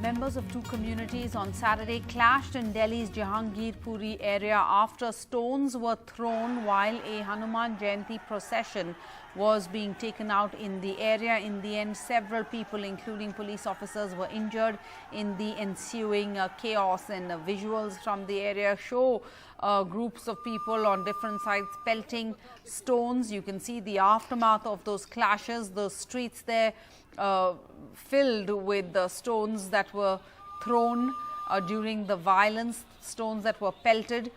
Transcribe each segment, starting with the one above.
Members of two communities on Saturday clashed in Delhi's Jahangirpuri area after stones were thrown while a Hanuman Jayanti procession was being taken out in the area. In the end, several people, including police officers, were injured in the ensuing chaos. And visuals from the area show groups of people on different sides pelting stones. You can see the aftermath of those clashes. The streets there filled with the stones that were thrown during the violence, stones that were pelted.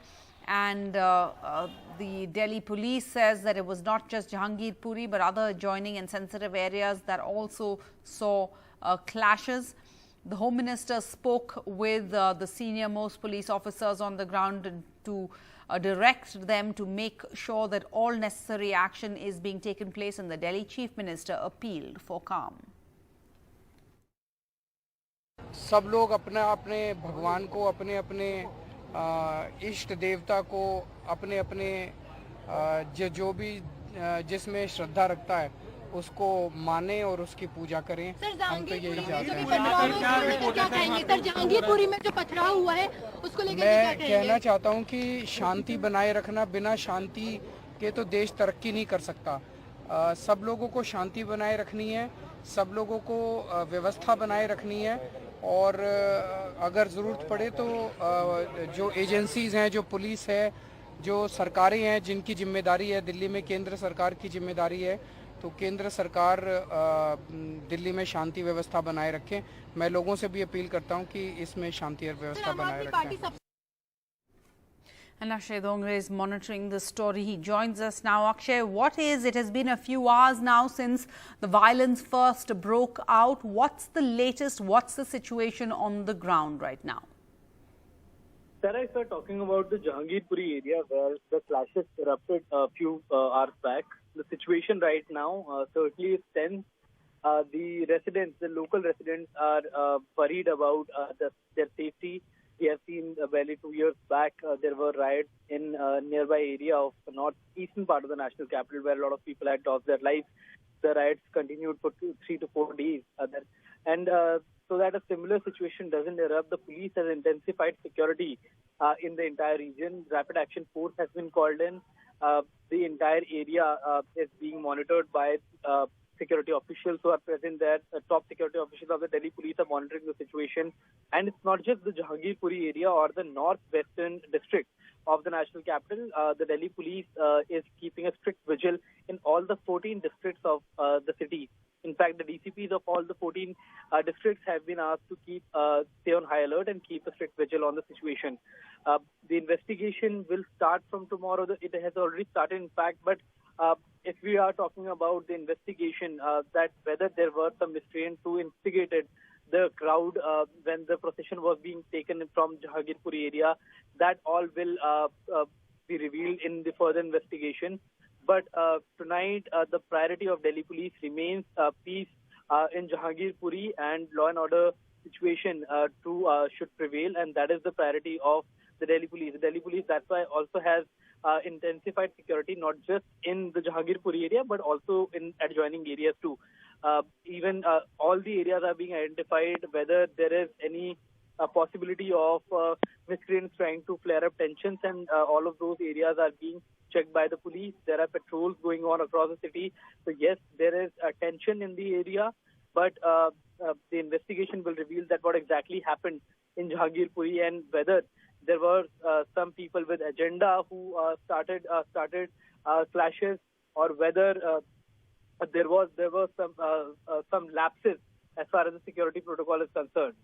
And the Delhi police says that it was not just Jahangirpuri but other adjoining and sensitive areas that also saw clashes. The Home Minister spoke with the senior most police officers on the ground to direct them to make sure that all necessary action is being taken place, and the Delhi Chief Minister appealed for calm. सब लोग अपना अपने भगवान को, अपने अपने इष्ट देवता को, अपने अपने जो भी जिसमें श्रद्धा रखता है उसको माने और उसकी पूजा करें। हम तो यही चाहते हैं। जहांगीरपुरी में जो पथराव हुआ है उसको लेकर मैं कहना चाहता हूं कि शांति बनाए रखना, बिना शांति के तो देश तरक्की नहीं कर सकता। सब लोगों को शांति बनाए रखनी है, सब लोगों को व्यवस्था बनाए रखनी है और अगर ज़रूरत पड़े तो जो एजेंसीज़ हैं, जो पुलिस है, जो सरकारें हैं जिनकी जिम्मेदारी है, दिल्ली में केंद्र सरकार की जिम्मेदारी है, तो केंद्र सरकार दिल्ली में शांति व्यवस्था बनाए रखें। मैं लोगों से भी अपील करता हूं कि इसमें शांति और व्यवस्था बनाए रखें। And Akshay Dongre is monitoring the story. He joins us now. Akshay, it has been a few hours now since the violence first broke out. What's the latest? What's the situation on the ground right now? Sarah, if we're talking about the Jahangirpuri area where the clashes erupted a few hours back, the situation right now certainly is tense. The residents, the local residents are worried about their safety. We have seen barely 2 years back, there were riots in nearby area of the northeastern part of the national capital where a lot of people had lost their lives. The riots continued for 3 to 4 days. So that a similar situation doesn't erupt, the police has intensified security in the entire region. Rapid Action Force has been called in. The entire area is being monitored by security officials who are present there. Top security officials of the Delhi police are monitoring the situation. And it's not just the Jahangirpuri area or the northwestern district of the national capital. The Delhi police is keeping a strict vigil in all the 14 districts of the city. In fact, the DCPs of all the 14 districts have been asked to stay on high alert and keep a strict vigil on the situation. The investigation will start from tomorrow. It has already started, in fact, but if we are talking about the investigation, that whether there were some miscreants who instigated the crowd when the procession was being taken from Jahangirpuri area, that all will be revealed in the further investigation. But tonight, the priority of Delhi police remains peace in Jahangirpuri, and law and order situation should prevail, and that is the priority of the Delhi police. The Delhi police, that's why, also has intensified security, not just in the Jahangirpuri area, but also in adjoining areas too. Even all the areas are being identified, whether there is any possibility of miscreants trying to flare up tensions, and all of those areas are being checked by the police. There are patrols going on across the city. So yes, there is tension in the area, but the investigation will reveal that what exactly happened in Jahangirpuri and whether there were some people with agenda who started clashes, or whether there were some lapses as far as the security protocol is concerned.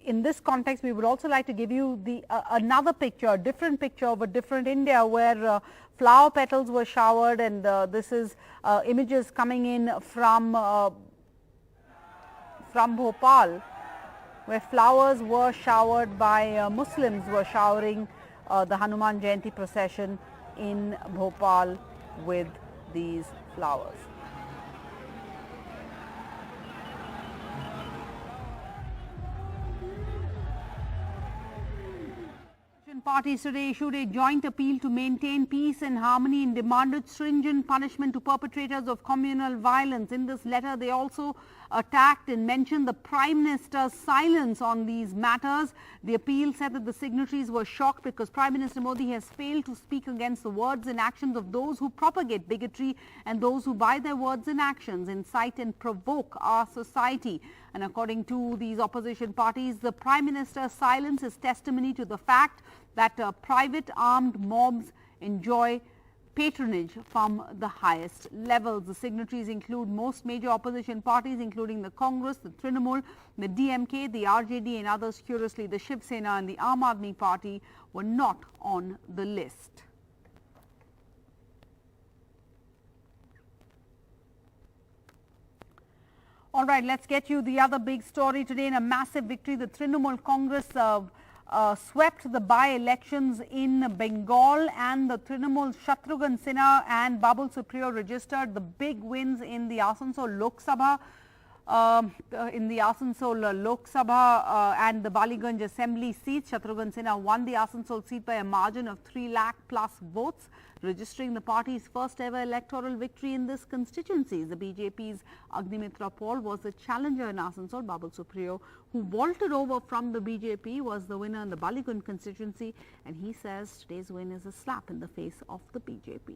In this context, we would also like to give you another picture, a different picture of a different India where flower petals were showered, and this is images coming in from Bhopal, where flowers were showered by Muslims were showering the Hanuman Jayanti procession in Bhopal with these flowers. Parties today issued a joint appeal to maintain peace and harmony and demanded stringent punishment to perpetrators of communal violence. In this letter, they also attacked and mentioned the Prime Minister's silence on these matters. The appeal said that the signatories were shocked because Prime Minister Modi has failed to speak against the words and actions of those who propagate bigotry and those who, by their words and actions, incite and provoke our society. And according to these opposition parties, the Prime Minister's silence is testimony to the fact that private armed mobs enjoy patronage from the highest levels. The signatories include most major opposition parties, including the Congress, the Trinamool, the DMK, the RJD and others. Curiously, the Shiv Sena and the Aam Aadmi Party were not on the list. All right, let's get you the other big story today. In a massive victory, the Trinamool Congress swept the by-elections in Bengal, and the Trinamool Shatrughan Sinha and Babul Supriyo registered the big wins in the Asansol Lok Sabha. And the Baliganj Assembly seats. Shatrughan Sinha won the Asansol seat by a margin of 3 lakh plus votes, registering the party's first ever electoral victory in this constituency. The BJP's Agnimitra Paul was the challenger in Asansol. Babul Supriyo, who vaulted over from the BJP, was the winner in the Baliganj constituency, and he says today's win is a slap in the face of the BJP.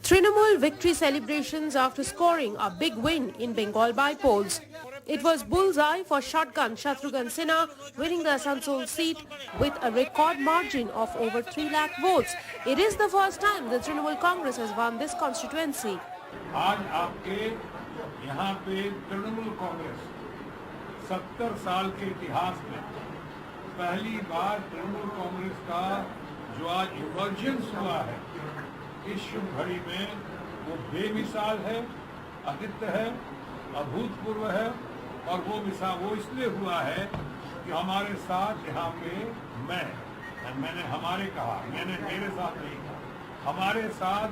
Trinamool victory celebrations after scoring a big win in Bengal by polls. It was bullseye for shotgun Shatrughan Sinha, winning the Asansol seat with a record margin of over 3 lakh votes. It is the first time the Trinamool Congress has won this constituency. आज आपके यहाँ पे तृणमूल कांग्रेस 70 साल के इतिहास में पहली बार तृणमूल कांग्रेस का जो आज इमर्जेंस हुआ है इस शुभ घड़ी में वो बेमिसाल है, अद्वितीय है, अभूतपूर्व है और वो इसलिए हुआ है कि हमारे साथ यहाँ पे मैंने हमारे कहा, मैंने मेरे साथ नहीं कहा, हमारे साथ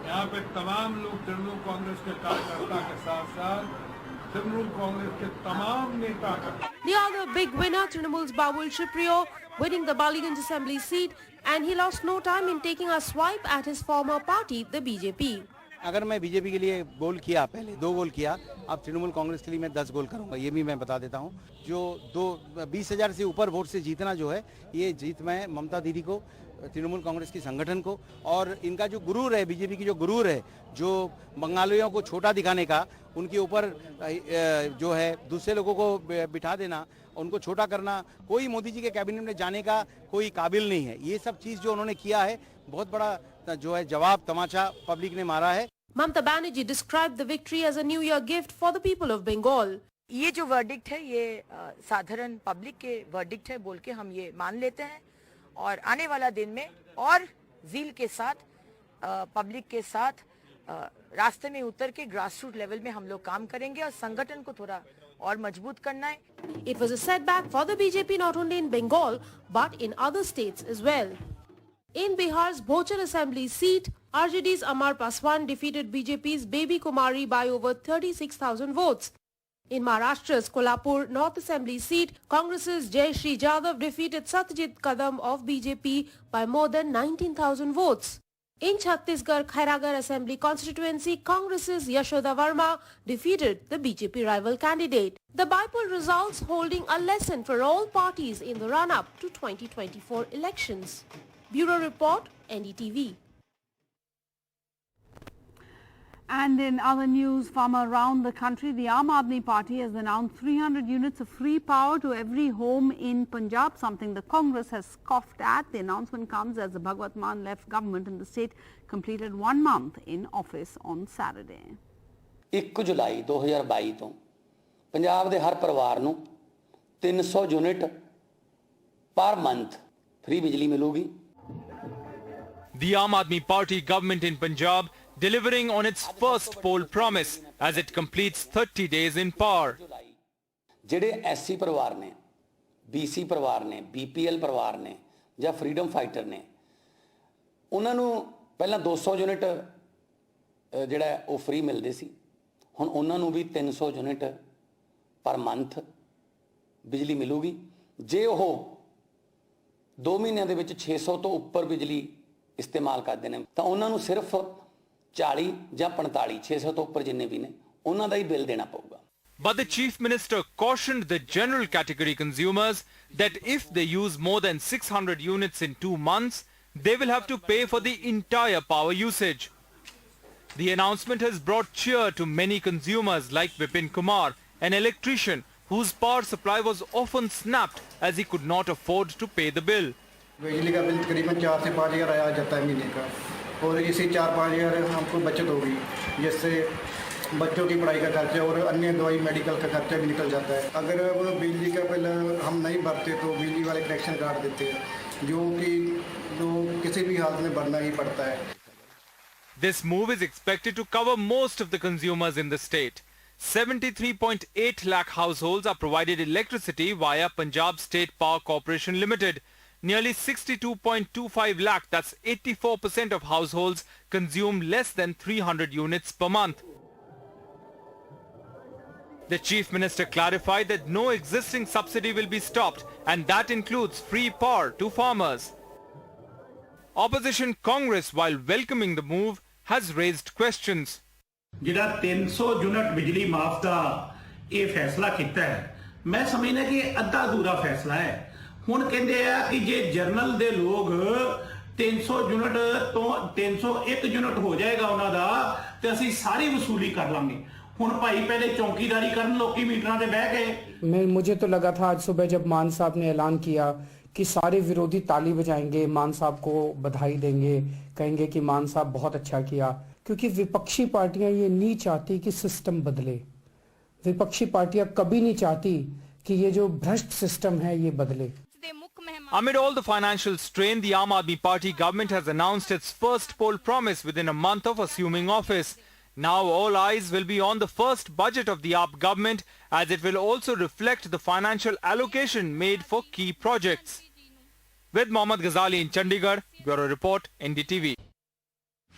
यहाँ पे तमाम लोग तृणमूल कांग्रेस के कार्यकर्ता के साथ तृणमूल कांग्रेस के तमाम नेता का. The other big winner, Trinamool's Babul Supriyo, winning the Baliganj Assembly seat, and he lost no time in taking a swipe at his former party, the BJP. अगर मैं बीजेपी के लिए गोल किया, पहले 2 गोल किया, अब तृणमूल कांग्रेस के लिए मैं 10 गोल करूंगा, ये भी मैं बता देता हूं. जो 20,000 से ऊपर वोट से जीतना जो है, ये जीत मैं ममता दीदी को, तृणमूल कांग्रेस की संगठन को और इनका जो गुरूर है, बीजेपी की जो गुरूर है, जो बंगालियों को छोटा दिखाने का, उनके ऊपर जो है दूसरे लोगों को बिठा देना, उनको छोटा करना, कोई मोदी जी के कैबिनेट में जाने का कोई काबिल नहीं है. ये सब चीज जो उन्होंने किया है, बहुत बड़ा जो है जवाब तमाचा पब्लिक ने मारा है. Mamata Banerjee described the victory as a New Year gift for the people of Bengal. ये जो वर्डिक्ट है, ये साधारण पब्लिक के वर्डिक्ट है बोल के हम ये मान लेते हैं और आने वाला दिन में और ज़ील के साथ पब्लिक के साथ रास्ते में उतर के ग्रास रूट लेवल में हम लोग काम करेंगे और संगठन को थोड़ा और मजबूत करना है. It was a setback for the BJP not only in Bengal but in other states as well. In Bihar's Bhochar Assembly seat, RJD's Amar Paswan defeated BJP's Baby Kumari by over 36,000 votes. In Maharashtra's Kolhapur North Assembly seat, Congress's Jai Shri Jadhav defeated Satyajit Kadam of BJP by more than 19,000 votes. In Chhattisgarh Khairagarh Assembly constituency, Congress's Yashoda Verma defeated the BJP rival candidate. The by-poll results holding a lesson for all parties in the run-up to 2024 elections. Bureau Report, NDTV. And in other news from around the country, the Aam Aadmi Party has announced 300 units of free power to every home in Punjab, something the Congress has scoffed at. The announcement comes as the Bhagwat Mann-led government in the state completed 1 month in office on Saturday. 1 जुलाई 2022 ਤੋਂ ਪੰਜਾਬ ਦੇ ਹਰ ਪਰਿਵਾਰ ਨੂੰ 300 unit per month free ਬਿਜਲੀ ਮਿਲੂਗੀ. The Aam Aadmi Party government in Punjab delivering on its first poll promise as it completes 30 days in power. ਜਿਹੜੇ SC ਪਰਿਵਾਰ ਨੇ, BC ਪਰਿਵਾਰ ਨੇ, ਬੀਪੀਐਲ ਪਰਿਵਾਰ ਨੇ ਜਾਂ ਫਰੀडम ਫਾਈਟਰ ਨੇ, ਉਹਨਾਂ ਨੂੰ ਪਹਿਲਾਂ 200 ਯੂਨਿਟ ਜਿਹੜਾ ਉਹ ਫ੍ਰੀ ਮਿਲਦੇ ਸੀ. ਹੁਣ ਉਹਨਾਂ ਨੂੰ ਵੀ 300 ਯੂਨਿਟ ਪਰ ਮੰਥ ਬਿਜਲੀ ਮਿਲੂਗੀ। ਜੇ ਉਹ 2 ਮਹੀਨਿਆਂ ਦੇ ਵਿੱਚ 600 ਤੋਂ ਉੱਪਰ ਬਿਜਲੀ ਇਸਤੇਮਾਲ ਕਰਦੇ ਨੇ ਤਾਂ ਉਹਨਾਂ ਨੂੰ ਸਿਰਫ 40 ਜਾਂ 45 600 ਤੋਂ ਉੱਪਰ ਜਿੰਨੇ ਵੀ ਨੇ ਉਹਨਾਂ ਦਾ ਹੀ ਬਿੱਲ ਦੇਣਾ ਪਊਗਾ। But the Chief Minister cautioned the general category consumers that if they use more than 600 units in 2 months, they will have to pay for the entire power usage. The announcement has brought cheer to many consumers like Vipin Kumar, an electrician whose power supply was often snapped as he could not afford to pay the bill. बिजली का bill तकरीबन 4 से 5 हज़ार आया जाता है महीने का, और इसी 4-5 हज़ार हमको बचत होगी, जिससे बच्चों की पढ़ाई का खर्चा और अन्य दवाई मेडिकल का खर्चा भी निकल जाता है। अगर वो बिजली का बिल हम नहीं भरते तो बिजली वाले कनेक्शन काट देते हैं, जो किसी भी हालत में भरना ही पड़ता है। This move is expected to cover most of the consumers in the state. 73.8 lakh households are provided electricity via Punjab State Power Corporation Limited. Nearly 62.25 lakh, that's 84% of households, consume less than 300 units per month. The Chief Minister clarified that no existing subsidy will be stopped, and that includes free power to farmers. Opposition Congress, while welcoming the move, has raised questions. ਜਿਹੜਾ 300 unit ਬਿਜਲੀ ਮਾਫ ਦਾ ਇਹ ਫੈਸਲਾ ਕੀਤਾ ਹੈ, ਮੈਂ ਸਮਝਦਾ ਕਿ ਅੱਧਾ ਅਧੂਰਾ ਫੈਸਲਾ ਹੈ। ਹੁਣ ਕਹਿੰਦੇ ਆ ਕਿ ਜੇ ਜਰਨਲ ਦੇ ਲੋਕ 300 ਯੂਨਿਟ ਤੋਂ 301 ਯੂਨਿਟ ਹੋ ਜਾਏਗਾ ਉਹਨਾਂ ਦਾ, ਤੇ ਅਸੀਂ ਸਾਰੀ ਵਸੂਲੀ ਕਰ ਲਾਂਗੇ। ਹੁਣ ਭਾਈ ਪਹਿਲੇ ਚੌकीदारी ਕਰਨ ਲੋਕੀ ਮੀਟਰਾਂ ਤੇ ਬਹਿ ਗਏ। मुझे तो लगा था आज सुबह जब मान साहब ने ऐलान किया कि सारे विरोधी ताली बजाएंगे, मान साहब को बधाई देंगे, कहेंगे कि मान साहब बहुत अच्छा किया, क्योंकि विपक्षी पार्टियां ये नहीं चाहती कि सिस्टम बदले। विपक्षी पार्टियां कभी नहीं चाहती कि ये जो भ्रष्ट सिस्टम है ये बदले। Amid all the financial strain, the Aam Aadmi Party government has announced its first poll promise within a month of assuming office. Now all eyes will be on the first budget of the AAP government, as it will also reflect the financial allocation made for key projects. With Mohammad Ghazali in Chandigarh, Bureau Report, NDTV.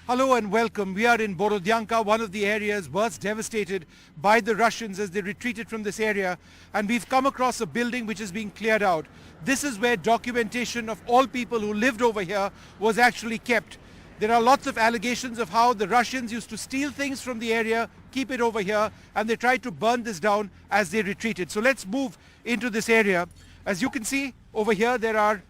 Hello and welcome. We are in Borodyanka, one of the areas worst devastated by the Russians as they retreated from this area, and we've come across a building which is being cleared out. This is where documentation of all people who lived over here was actually kept. There are lots of allegations of how the Russians used to steal things from the area, keep it over here, and they tried to burn this down as they retreated. So let's move into this area. As you can see over here, there are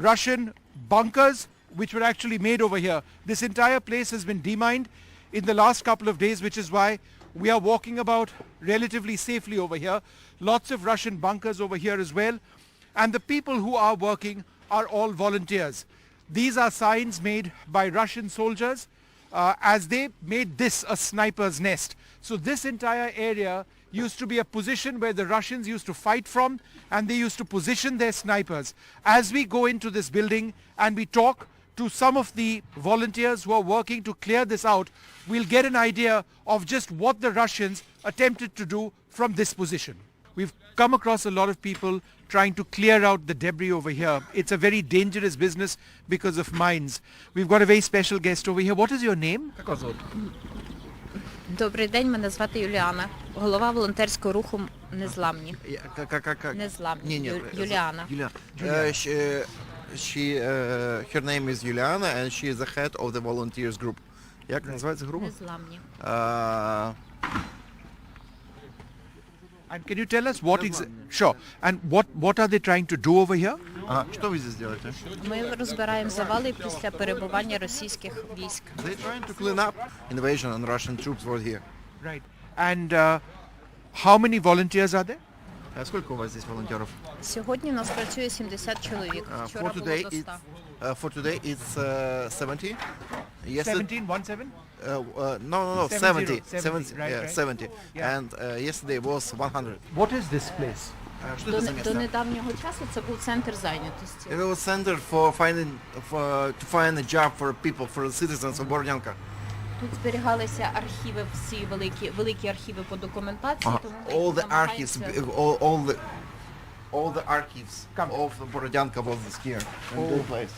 Russian bunkers which were actually made over here. This entire place has been demined in the last couple of days, which is why we are walking about relatively safely over here. Lots of Russian bunkers over here as well. And the people who are working are all volunteers. These are signs made by Russian soldiers as they made this a sniper's nest. So this entire area used to be a position where the Russians used to fight from, and they used to position their snipers. As we go into this building and we talk to some of the volunteers who are working to clear this out, we'll get an idea of just what the Russians attempted to do from this position. We've come across a lot of people trying to clear out the debris over here. It's a very dangerous business because of mines. We've got a very special guest over here. What is your name? Добрий день, мене звати Юліана, голова волонтерського руху Незламні. Незламні. Юліана. Her name is Juliana and she is the head of the volunteers group. Як називається група? Незламні. And can you tell us what sure. And what are they trying to do over here? Що ви здесь делаете? Ми розбираємо завали після перебування російських військ. They're trying to clean up invasion and Russian troops were here. Right. And how many volunteers are there? Сколько у вас здесь волонтеров? Сьогодні у нас працює 70 чоловік. Вчора було до 100. For today it's 70. 17? No, 70. 70. Right. 70. Yeah. And yesterday was 100. What is this place? До недавнього часу це був центр зайнятості. It was center to find a job for people, for the citizens of Borodyanka. Тут зберігалися архіви, всі великі архіви по документації. All the archives, all the archives of Borodyanka was here in this place.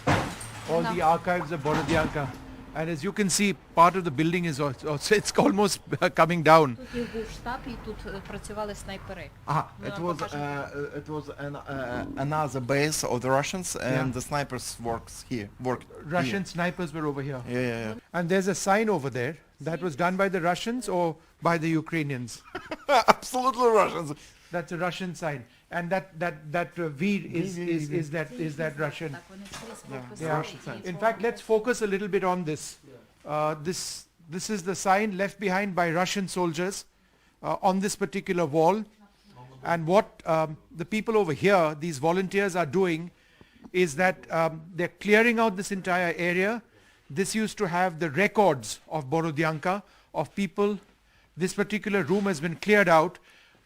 All the archives of Borodyanka. And as you can see, part of the building is also, it's almost coming down. Тут був штаб і тут працювали снайпери. It was another base of the Russians, and the snipers worked here. Russian snipers were over here. Yeah. And there's a sign over there that was done by the Russians or by the Ukrainians. Absolutely Russians. That's a Russian sign, and that V is that Russian. Yeah. In fact, let's focus a little bit on this. This is the sign left behind by Russian soldiers on this particular wall, and what the people over here, these volunteers, are doing is that they're clearing out this entire area. This used to have the records of Borodyanka, of people. This particular room has been cleared out.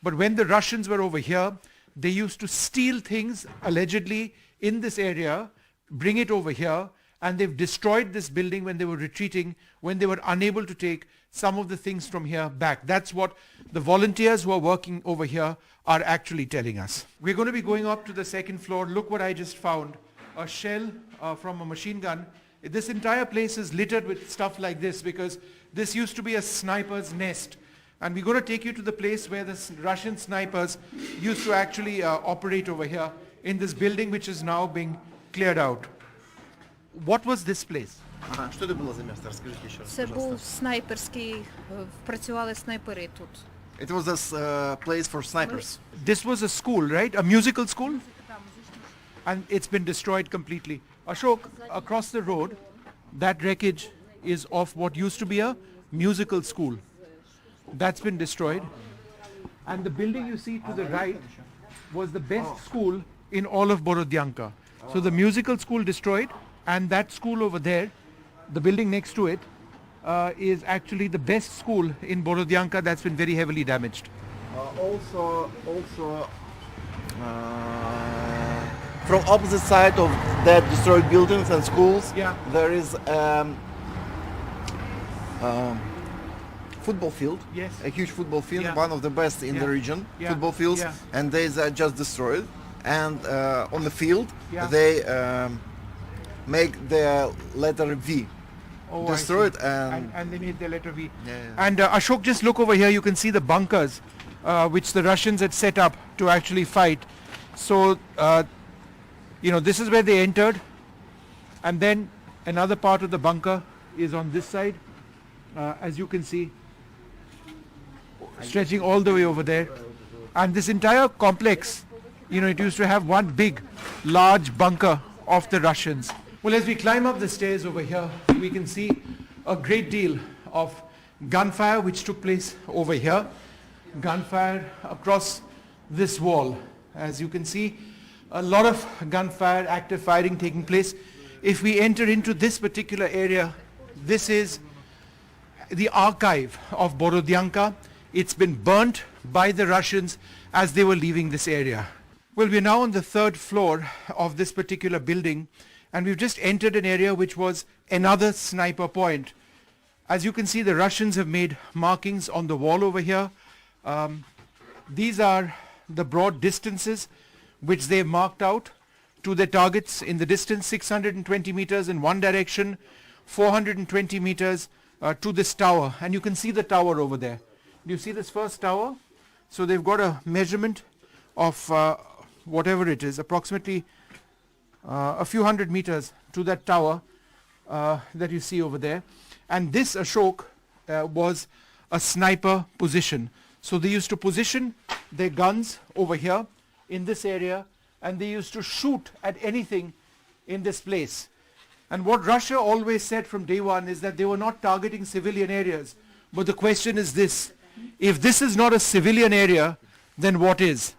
But when the Russians were over here, they used to steal things allegedly in this area, bring it over here, and they've destroyed this building when they were retreating, when they were unable to take some of the things from here back. That's what the volunteers who are working over here are actually telling us. We're going to be going up to the second floor. Look what I just found. A shell from a machine gun. This entire place is littered with stuff like this because this used to be a sniper's nest. And we're going to take you to the place where the Russian snipers used to actually operate over here in this building, which is now being cleared out. What was this place? Что это было за место? Расскажите еще раз, Це пожалуйста. був снайперський, працювали снайпери тут. It was a place for snipers. This was a school, right? A musical school? And it's been destroyed completely. Ashok, across the road, that wreckage is of what used to be a musical school. That's been destroyed. And the building you see to the right was the best school in all of Borodyanka. So the musical school destroyed, and that school over there, the building next to it, is actually the best school in Borodyanka that's been very heavily damaged. Also, from opposite side of that destroyed buildings and schools, there is football field, a huge football field, one of the best in the region, football fields, and they are just destroyed. And on the field, they make the letter V. Destroyed and they made the letter V. And Ashok, just look over here, you can see the bunkers which the Russians had set up to actually fight. So, this is where they entered, and then another part of the bunker is on this side, as you can see, stretching all the way over there. And this entire complex, it used to have one big, large bunker of the Russians. Well, as we climb up the stairs over here, we can see a great deal of gunfire which took place over here. Gunfire across this wall. As you can see, a lot of gunfire, active firing taking place. If we enter into this particular area, this is the archive of Borodyanka. It's been burnt by the Russians as they were leaving this area. Well, we're now on the third floor of this particular building, and we've just entered an area which was another sniper point. As you can see, the Russians have made markings on the wall over here. These are the broad distances which they've marked out to their targets. In the distance, 620 meters in one direction, 420 meters to this tower. And you can see the tower over there. Do you see this first tower? So they've got a measurement of whatever it is, approximately a few hundred meters to that tower that you see over there. And this, Ashok, was a sniper position. So they used to position their guns over here in this area, and they used to shoot at anything in this place. And what Russia always said from day one is that they were not targeting civilian areas. But the question is this: if this is not a civilian area, then what is?